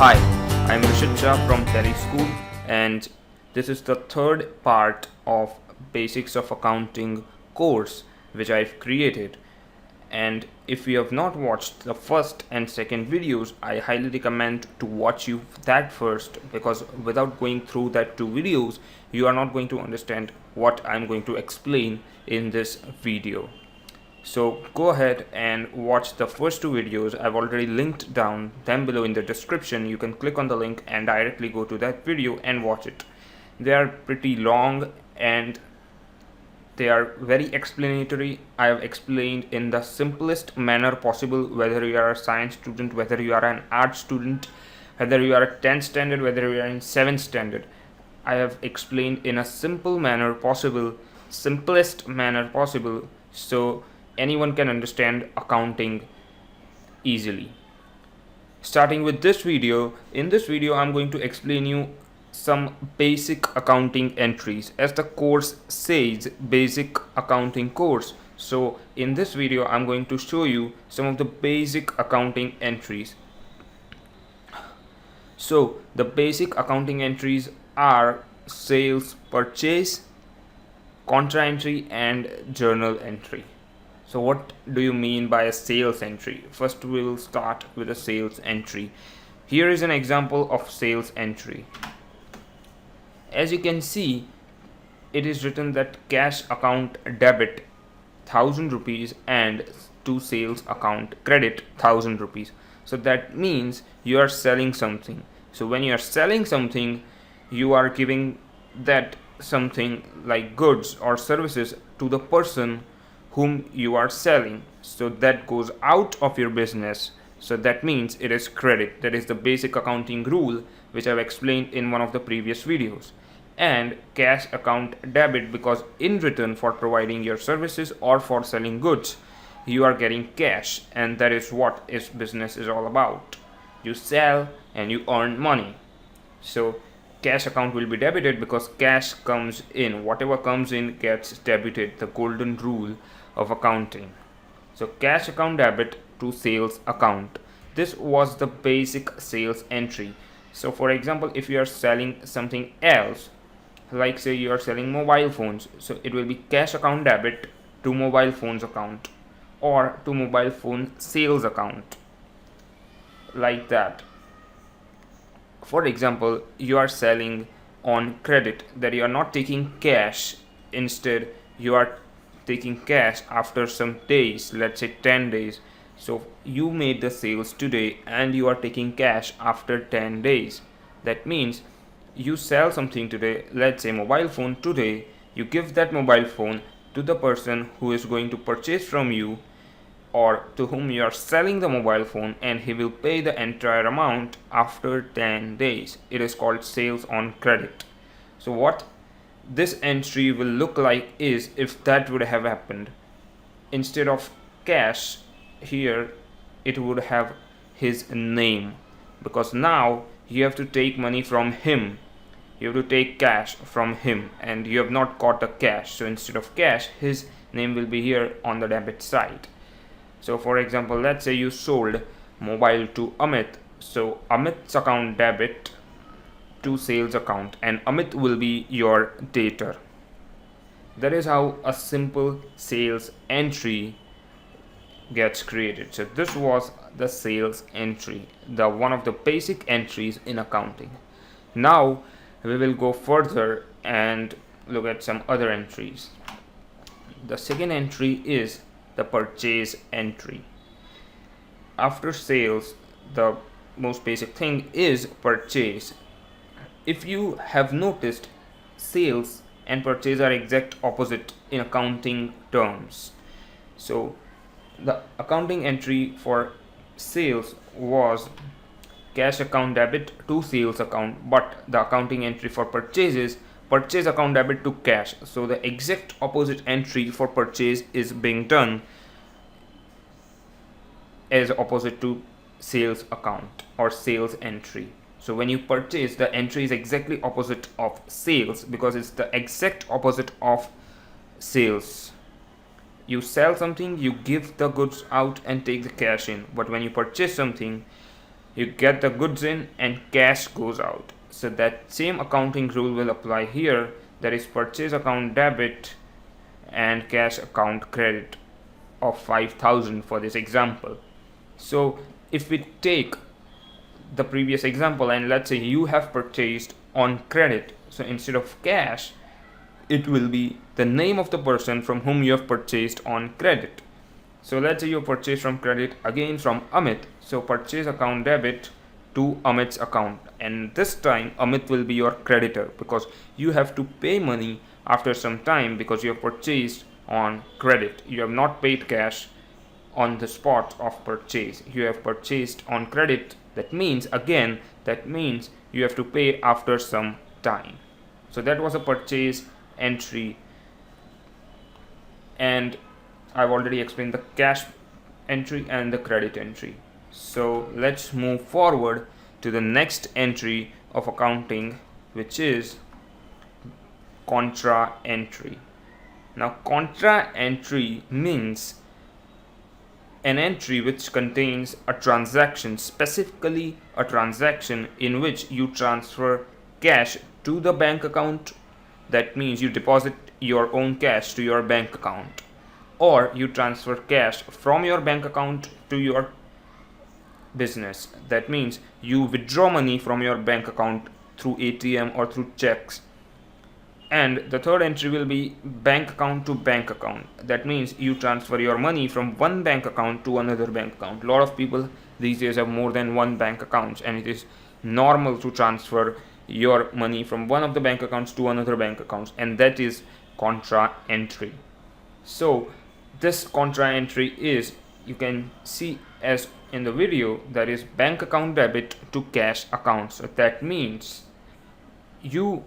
Hi, I'm Rishit Shah from Tele School, and this is the third part of Basics of Accounting course which I've created. And if you have not watched the first and second videos, I highly recommend to watch you that first, because without going through that two videos, you are not going to understand what I'm going to explain in this video. So go ahead and watch the first two videos. I've already linked down them below in the description. You can click on the link and directly go to that video and watch it. They are pretty long and they are very explanatory. I have explained in the simplest manner possible, whether you are a science student, whether you are an art student, whether you are a 10th standard, whether you are in 7th standard. I have explained in a simple manner possible, simplest manner possible, so anyone can understand accounting easily. Starting with this video, in this video I'm going to explain you some basic accounting entries, as the course says basic accounting course. So in this video I'm going to show you some of the basic accounting entries. So the basic accounting entries are sales, purchase, contra entry and journal entry. So what do you mean by a sales entry? First we will start with a sales entry. Here is an example of sales entry. As you can see, it is written that cash account debit 1000 rupees and to sales account credit 1000 rupees. So that means you are selling something. So when you are selling something, you are giving that something like goods or services to the person whom you are selling. So that goes out of your business. So that means it is credit. That is the basic accounting rule which I've explained in one of the previous videos. And cash account debit, because in return for providing your services or for selling goods, you are getting cash, and that is what is business is all about. You sell and you earn money. So cash account will be debited because cash comes in. Whatever comes in gets debited, the golden rule of accounting. So cash account debit to sales account. This was the basic sales entry. So for example, if you are selling something else, like say you are selling mobile phones, so it will be cash account debit to mobile phones account or to mobile phone sales account, like that. For example, you are selling on credit, that you are not taking cash, instead you are taking cash after some days, let's say 10 days. So you made the sales today and you are taking cash after 10 days. That means you sell something today, let's say mobile phone today, you give that mobile phone to the person who is going to purchase from you or to whom you are selling the mobile phone, and he will pay the entire amount after 10 days. It is called sales on credit. So what this entry will look like is, if that would have happened, instead of cash here it would have his name, because now you have to take money from him, you have to take cash from him, and you have not got the cash. So instead of cash, his name will be here on the debit side. So for example, let's say you sold mobile to Amit, so Amit's account debit to sales account, and Amit will be your debtor. That is how a simple sales entry gets created. So this was the sales entry, the one of the basic entries in accounting. Now we will go further and look at some other entries. The second entry is the purchase entry. After sales, the most basic thing is purchase. If you have noticed, sales and purchase are exact opposite in accounting terms. So the accounting entry for sales was cash account debit to sales account, but the accounting entry for purchase is purchase account debit to cash. So the exact opposite entry for purchase is being done as opposite to sales account or sales entry. So when you purchase, the entry is exactly opposite of sales, because it's the exact opposite of sales. You sell something, you give the goods out and take the cash in, but when you purchase something, You get the goods in and cash goes out. So that same accounting rule will apply here. That is purchase account debit and cash account credit of 5,000 for this example. So if we take the previous example and let's say you have purchased on credit, so instead of cash, it will be the name of the person from whom you have purchased on credit. So let's say you purchase from credit again from Amit. So purchase account debit to Amit's account, and this time Amit will be your creditor because you have to pay money after some time because you have purchased on credit. You have not paid cash on the spot of purchase. You have purchased on credit. That means you have to pay after some time. So that was a purchase entry, and I've already explained the cash entry and the credit entry. So let's move forward to the next entry of accounting, which is contra entry. Now contra entry means an entry which contains a transaction, specifically a transaction in which you transfer cash to the bank account. That means you deposit your own cash to your bank account, or you transfer cash from your bank account to your business. That means you withdraw money from your bank account through ATM or through checks. And the third entry will be bank account to bank account. That means you transfer your money from one bank account to another bank account. A lot of people these days have more than one bank account, and it is normal to transfer your money from one of the bank accounts to another bank account, and that is contra entry. So this contra entry is, you can see as in the video, that is bank account debit to cash account. So that means you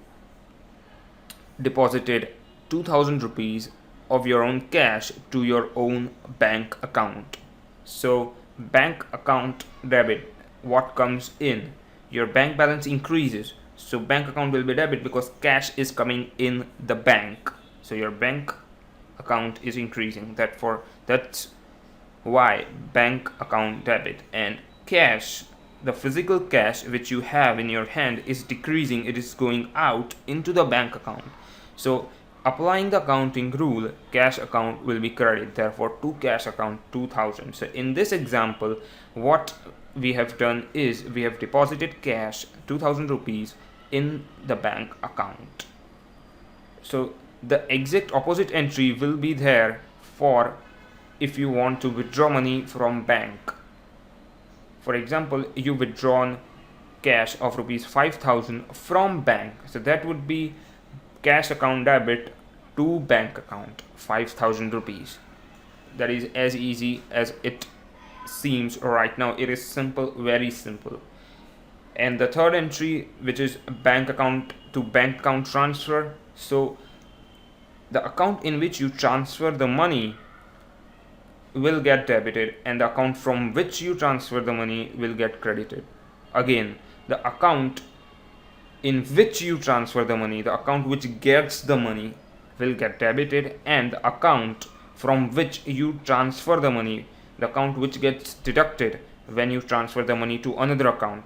deposited 2,000 rupees of your own cash to your own bank account. So bank account debit, what comes in? Your bank balance increases, so bank account will be debit because cash is coming in the bank. So your bank account is increasing. That's why bank account debit. And cash, the physical cash which you have in your hand, is decreasing. It is going out into the bank account. So applying the accounting rule, cash account will be credit. Therefore to cash account 2,000. So in this example, what we have done is we have deposited cash 2,000 rupees in the bank account. So the exact opposite entry will be there for if you want to withdraw money from bank. For example, you withdrawn cash of rupees 5,000 from bank, so that would be cash account debit to bank account 5,000 rupees. That is as easy as it seems right now. It is simple, very simple. And the third entry, which is bank account to bank account transfer, so the account in which you transfer the money will get debited, and the account from which you transfer the money will get credited. Again, the account in which you transfer the money, the account which gets the money, will get debited, and the account from which you transfer the money, the account which gets deducted when you transfer the money to another account,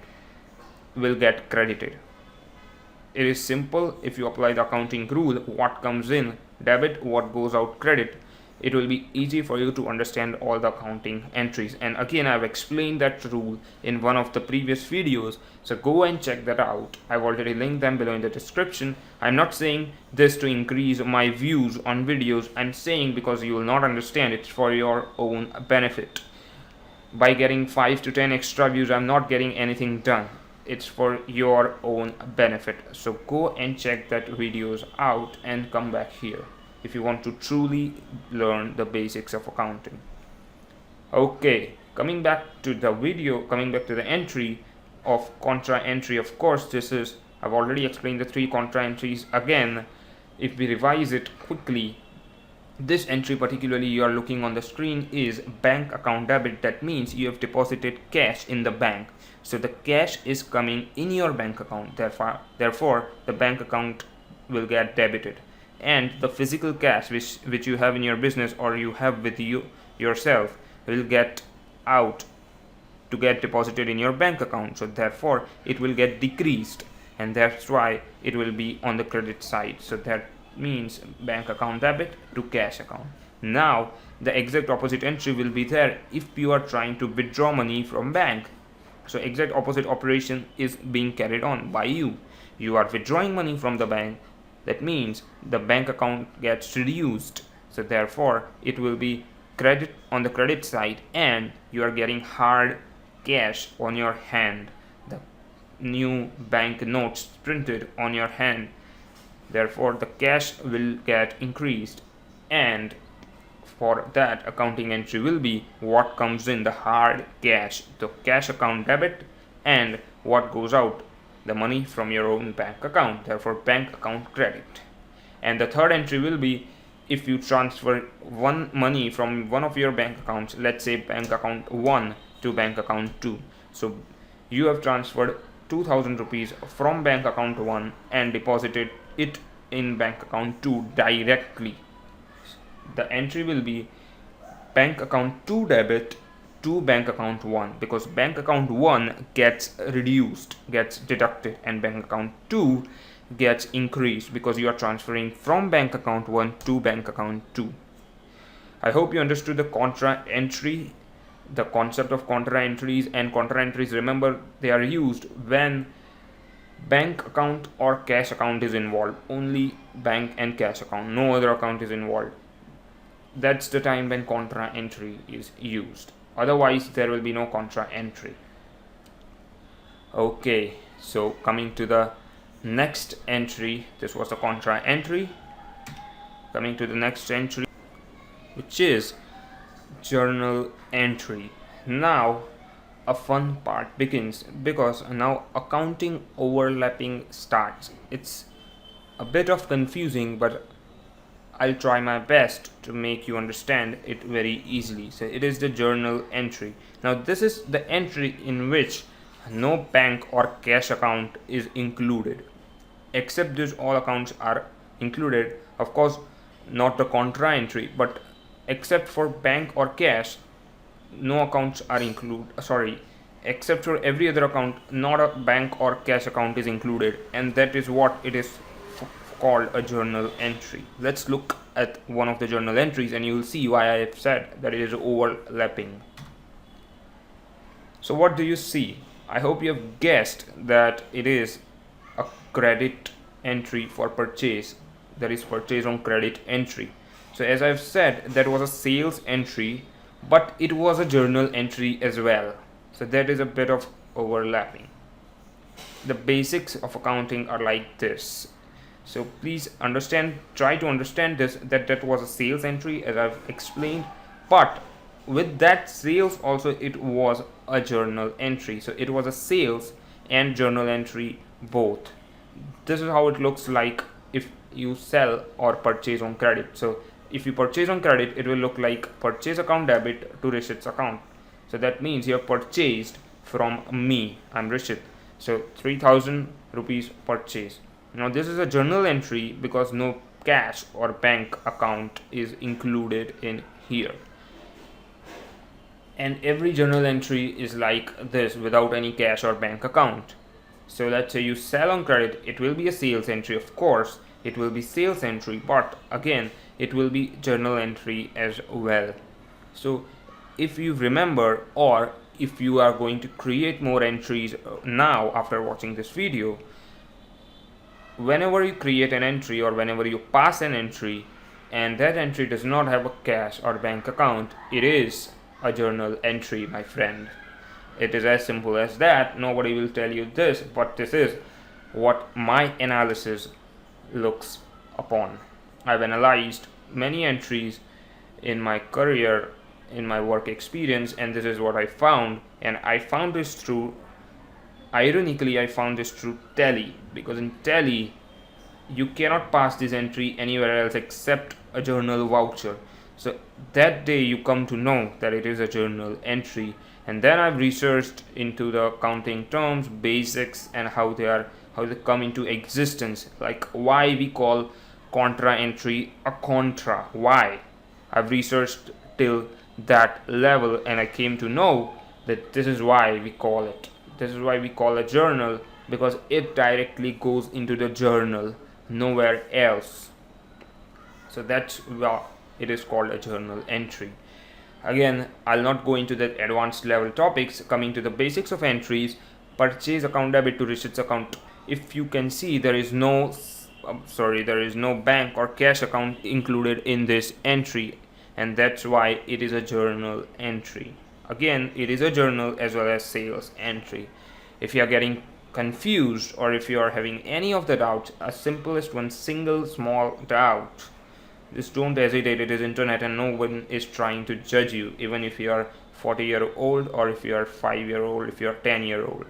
will get credited. It is simple. If you apply the accounting rule, what comes in debit, what goes out credit, it will be easy for you to understand all the accounting entries. And again, I've explained that rule in one of the previous videos, so go and check that out. I've already linked them below in the description. I'm not saying this to increase my views on videos. I'm saying because you will not understand, it's for your own benefit. By getting 5 to 10 extra views, I'm not getting anything done. It's for your own benefit. So go and check that videos out and come back here if you want to truly learn the basics of accounting. Okay, coming back to the entry of contra entry. Of course, I've already explained the 3 contra entries. Again, if we revise it quickly, this entry particularly you are looking on the screen is bank account debit. That means you have deposited cash in the bank, so the cash is coming in your bank account. Therefore the bank account will get debited, and the physical cash which you have in your business or you have with you yourself will get out to get deposited in your bank account, so therefore it will get decreased, and that's why it will be on the credit side. So that means bank account debit to cash account. Now the exact opposite entry will be there if you are trying to withdraw money from bank. So exact opposite operation is being carried on by you. You are withdrawing money from the bank. That means the bank account gets reduced. So therefore it will be credit on the credit side, and you are getting hard cash on your hand. The new bank notes printed on your hand. Therefore the cash will get increased, and for that accounting entry will be what comes in, the hard cash, the cash account debit, and what goes out, the money from your own bank account, therefore bank account credit. And the third entry will be if you transfer money from one of your bank accounts, let's say bank account 1 to bank account 2. So you have transferred 2000 rupees from bank account 1 and deposited it in bank account 2 directly. The entry will be bank account 2 debit to bank account 1, because bank account 1 gets reduced, gets deducted, and bank account 2 gets increased because you are transferring from bank account 1 to bank account 2. I hope you understood the contra entry, the concept of contra entries. And contra entries, remember, they are used when bank account or cash account is involved. Only bank and cash account, no other account is involved. That's the time when contra entry is used. Otherwise there will be no contra entry. Okay, so coming to the next entry, this was the contra entry. Coming to the next entry, which is journal entry. Now a fun part begins, because now accounting overlapping starts. It's a bit of confusing, but I'll try my best to make you understand it very easily. So it is the journal entry. Now this is the entry in which no bank or cash account is included. Except these all accounts are included. Of course, not the contra entry, but except for bank or cash, no accounts are included. Except for every other account, not a bank or cash account is included, and that is what it is called a journal entry. Let's look at one of the journal entries and you will see why I have said that it is overlapping. So what do you see? I hope you have guessed that it is a credit entry for purchase. There is purchase on credit entry. So as I've said, that was a sales entry, but it was a journal entry as well. So that is a bit of overlapping. The basics of accounting are like this. So please understand, try to understand this, that was a sales entry as I've explained, but with that sales also it was a journal entry. So it was a sales and journal entry both. This is how it looks like if you sell or purchase on credit. So if you purchase on credit, it will look like purchase account debit to receipts account. So that means you have purchased from me, I'm Rishit. So 3000 rupees purchase. Now this is a journal entry because no cash or bank account is included in here. And every journal entry is like this without any cash or bank account. So let's say you sell on credit, it will be a sales entry, of course. It will be sales entry, but again it will be journal entry as well. So if you remember, or if you are going to create more entries now after watching this video, whenever you create an entry or whenever you pass an entry and that entry does not have a cash or bank account, it is a journal entry, my friend. It is as simple as that. Nobody will tell you this, but this is what my analysis looks upon. I've analyzed many entries in my career, in my work experience, and this is what I found. And I found this through, ironically, I found this through Tally, because in Tally you cannot pass this entry anywhere else except a journal voucher. So that day you come to know that it is a journal entry, and then I've researched into the accounting terms, basics, and how they come into existence, like why we call contra entry a contra. Why? I've researched till that level and I came to know that this is why we call it. This is why we call a journal, because it directly goes into the journal, nowhere else. So that's why it is called a journal entry. Again, I'll not go into the advanced level topics. Coming to the basics of entries: purchase account debit to receipts account. If you can see, there is no bank or cash account included in this entry, and that's why it is a journal entry. Again, it is a journal as well as sales entry. If you are getting confused, or if you are having any of the doubts, a simplest one, single small doubt, just don't hesitate. It is internet and no one is trying to judge you, even if you are 40-year-old or if you are 5-year-old, if you are 10-year-old.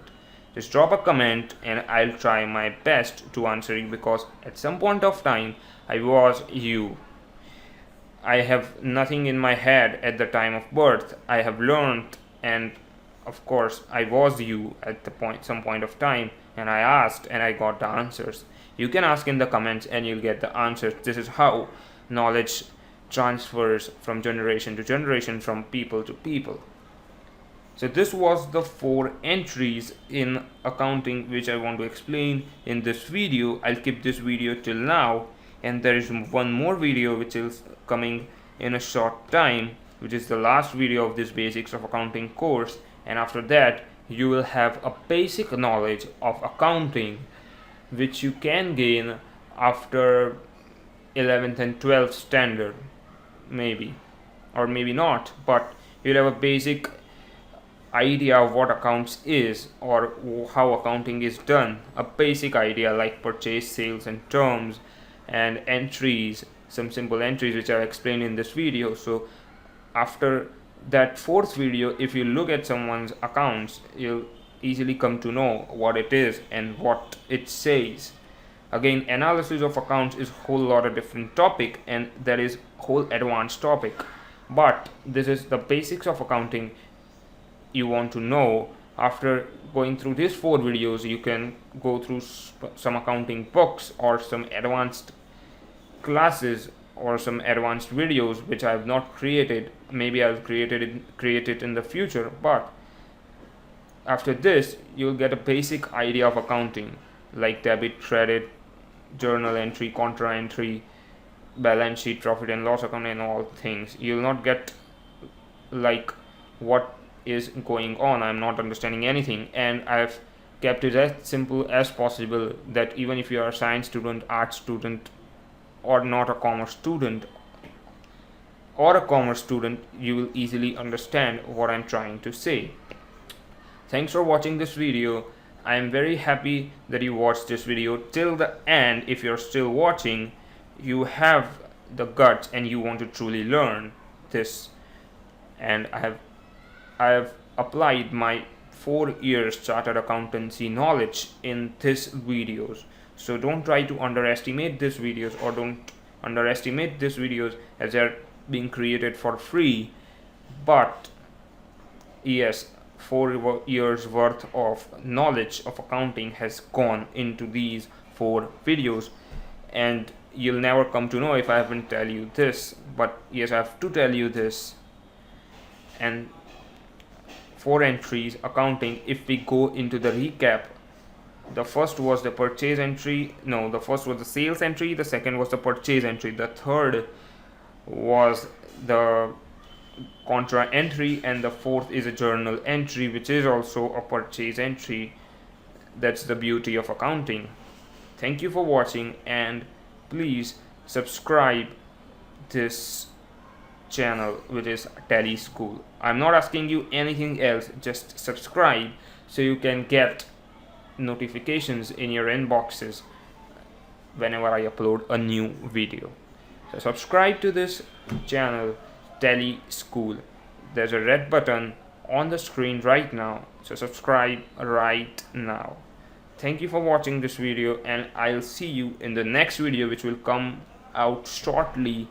Just drop a comment and I'll try my best to answer you, because at some point of time I was you. I have nothing in my head at the time of birth. I have learned, and of course I was you at some point of time, and I asked and I got the answers. You can ask in the comments and you'll get the answers. This is how knowledge transfers from generation to generation, from people to people. So this was the 4 entries in accounting which I want to explain in this video. I'll keep this video till now, and there is one more video which is coming in a short time, which is the last video of this basics of accounting course, and after that you will have a basic knowledge of accounting which you can gain after 11th and 12th standard, maybe, or maybe not, but you'll have a basic idea of what accounts is, or how accounting is done. A basic idea like purchase, sales and terms, and entries, some simple entries which I've explained in this video. So after that 4th video, if you look at someone's accounts, you'll easily come to know what it is and what it says. Again, analysis of accounts is a whole lot of different topic, and there is whole advanced topic, but this is the basics of accounting you want to know. After going through these 4 videos, you can go through some accounting books or some advanced classes or some advanced videos which I have not created. Maybe I'll create it in the future, but after this you'll get a basic idea of accounting, like debit, credit, journal entry, contra entry, balance sheet, profit and loss account, and all things. You'll not get like what is going on, I'm not understanding anything, and I've kept it as simple as possible, that even if you are a science student, art student, or not a commerce student, or a commerce student, you will easily understand what I'm trying to say. Thanks for watching this video. I am very happy that you watched this video till the end. If you're still watching, you have the guts and you want to truly learn this, and I have applied my 4 years chartered accountancy knowledge in these videos. So don't try to underestimate these videos, or don't underestimate these videos as they're being created for free. But yes, 4 years worth of knowledge of accounting has gone into these 4 videos, and you'll never come to know if I haven't tell you this, but yes, I have to tell you this. And 4 entries accounting, if we go into the recap, the first was the purchase entry, no, the first was the sales entry, the second was the purchase entry, the third was the contra entry, and the 4th is a journal entry, which is also a purchase entry. That's the beauty of accounting. Thank you for watching, and please subscribe this channel, which is Tally School. I'm not asking you anything else, just subscribe so you can get notifications in your inboxes whenever I upload a new video. So subscribe to this channel, Tally School. There's a red button on the screen right now, so subscribe right now. Thank you for watching this video, and I'll see you in the next video, which will come out shortly,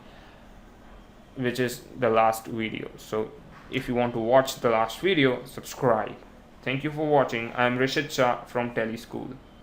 which is the last video. So if you want to watch the last video, subscribe. Thank you for watching. I am Rishit Shah from Tally School.